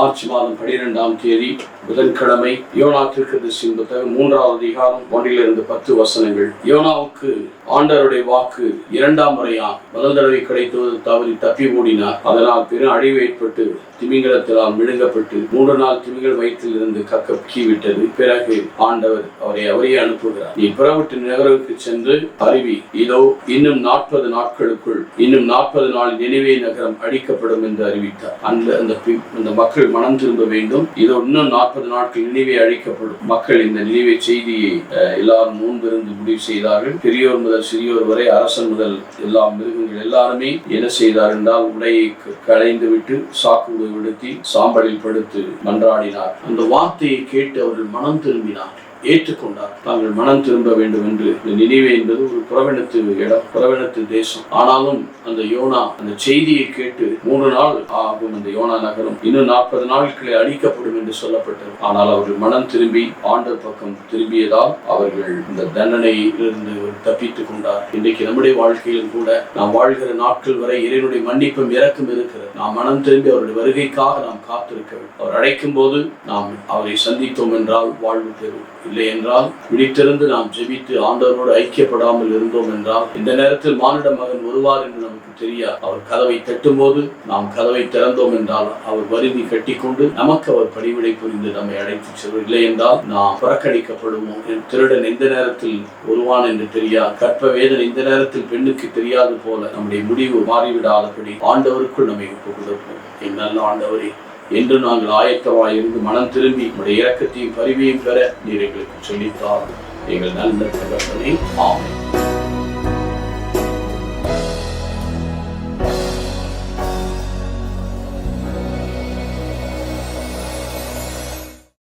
March மாதம் 12ஆம் தேதி புதன்கிழமை யோனா தீர்க்கதரிசியின் புத்தகம் 3வது அதிகாரம் 1 10 வசனங்கள். யோனாவுக்கு ஆண்டவருடைய வாக்கு 2ஆம் முறையா முதல் தடவை கிடைத்தது தவறி தப்பி ஓடினார். அதனால் பெரும் அழிவு ஏற்பட்டு திமிங்கலத்தினால் விழுங்கப்பட்டு 3 நாள் திமிங்கல் வயிற்றில் இருந்து கக்கி விட்டது. பிறகு ஆண்டவர் அவரையே அனுப்புகிறார். நீ புறப்பட்டு நகருக்கு சென்று அறிவி, இதோ இன்னும் 40 நாட்களுக்குள் இன்னும் 40 நாள் நினைவே நகரம் அழிக்கப்படும் என்று அறிவித்தார். அந்த மக்கள் மனம் திரும்ப வேண்டும். இதோ இன்னும் 40 நாட்கள் நினைவே அழிக்கப்படும். மக்கள் இந்த நினைவே செய்தியை எல்லாரும் முன்பிருந்து முடிவு செய்தார்கள். பெரியோர் முதல் சிறியோர் வரை, அரசன் முதல் எல்லா மிருகங்கள் எல்லாருமே என்ன செய்தார் என்றால் உடையை களைந்து விட்டு சாக்கு விடுத்தி சாம்பலில் படுத்து மன்றாடினார். அந்த வார்த்தையை கேட்டு அவர்கள் மனம் திரும்பினார், ஏற்றுக்கொண்டார். தாங்கள் மனம் திரும்ப வேண்டும் என்று. நினிவே என்பது ஒரு புறவினத்து இடம், புறவினத்து தேசம். ஆனாலும் அந்த யோனா அந்த செய்தியை கேட்டு 3 நாள் ஆகும் அந்த யோனா நகரம் இன்னும் 40 நாட்களில் அழிக்கப்படும் என்று சொல்லப்பட்டது. ஆனால் அவர்கள் மனம் திரும்பி ஆண்டவர் பக்கம் திரும்பியதால் அவர்கள் இந்த தண்டனையிலிருந்து தப்பித்துக் கொண்டார். இன்றைக்கு நம்முடைய வாழ்க்கையிலும் கூட நாம் வாழ்கிற நாட்கள் வரை இறைவனுடைய மன்னிப்பும் இரக்கம் இருக்கிறது. நாம் மனம் திரும்பி அவருடைய வருகைக்காக நாம் காத்திருக்க வேண்டும். அவர் அழைக்கும் போது நாம் அவரை சந்தித்தோம் என்றால் வாழ்வு பெறும். இல்லை என்றால் விழித்திருந்து நாம் ஜெபித்து ஆண்டவரோடு ஐக்கியப்படாமல் இருந்தோம் என்றால் இந்த நேரத்தில் மானிட மகன் வருவார் என்று நமக்கு தெரியாது. அவர் கதவை தட்டும் போது நாம் கதவை திறந்தோம் என்றால் அவர் வருந்தி கட்டிக்கொண்டு நமக்கு அவர் பணிவிடை புரிந்து நம்மை அழைத்து செல்வார். இல்லை என்றால் நாம் புறக்கணிக்கப்படுவோம். திருடன் எந்த நேரத்தில் வருவான் என்று தெரியாது, கற்ப வேதனை இந்த நேரத்தில் பெண்ணுக்கு தெரியாது போல நம்முடைய முடிவு மாறிவிடாதபடி ஆண்டவருக்குள் நம்மை ஒப்புக் கொடுப்போம். என் நல்ல ஆண்டவரே, என்று நாங்கள் ஆயத்தமாய் இருந்து மனம் திரும்பி உடைய இரக்கத்தையும் பரிவையும் பெற நீர் எங்களுக்கு சொல்லித்தார். எங்கள் நல்ல தகப்பனே, ஆமென்.